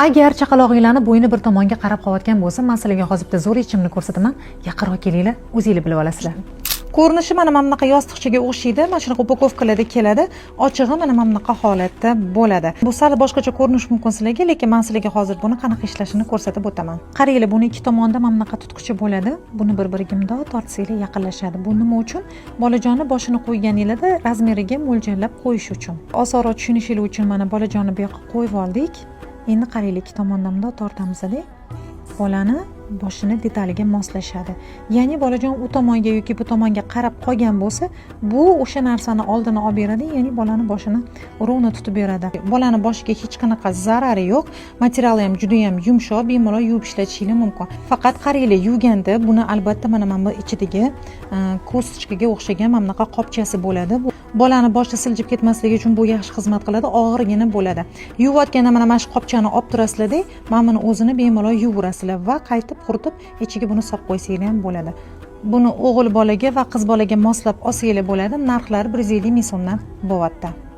Agar chaqaloqinglarni bo'yni bir tomonga qarab qolayotgan bo'lsa, men sizlarga hozir bitta zo'r yechimni ko'rsataman. Yaqinroq kelinglar, o'zingizlar bilib olasizlar. Ko'rinishi mana bunaqa yostiqchaga o'xshaydi. Mana shunaqa upakovkalarda keladi. Ochig'i mana bunaqa holatda bo'ladi. Bu sal boshqacha ko'rinishi mumkin sizlarga, lekin men sizlarga hozir buni qanaqa ishlashini ko'rsatib o'taman. Qaranglar, buni ikki tomonda mana bunaqa tutqichi bo'ladi. Buni bir-biriga mundoq tortsanglar yaqinlashadi. Bu nima uchun? Bolajonni boshini qo'yganingizda razmeriga mo'ljallab qo'yish uchun. Osonroq tushunishingiz uchun mana bolajonni bu yoqqa qo'yib oldik. Endi qaranglar, ikki tomondan bundoq tortamiz-da. Bolani boshini detaliga moslashadi. Ya'ni bolajon u tomonga yoki bu tomonga qarab qolgan bo'lsa, bu o'sha narsani oldini olib beradi, ya'ni bolani boshini rovna tutib beradi. Bolani boshiga hech qanaqa zarari yo'q. Materiali ham juda ham yumshoq, bemalol yuvib ishlatishingiz mumkin. Faqat qaranglar, yuvganda buni albatta mana bu ichidagi ko'stichkaga o'xshagan mana bunaqa qopchasi bo'ladi. Bolani boshi siljib ketmasligi uchun bu yaxshi xizmat qiladi, og'irgina bo'ladi. Yuvayotganda mana shu qopchani olib turasizlar-da, mana buni o'zini bemalol yuvaverasizlar va qaytib quritib ichiga buni solib qo'ysanglar ham bo'ladi. Buni o'g'il bolaga va qiz bolaga moslab olsanglar bo'ladi. Narxlari 150 ming so'mdan bo'lyapti.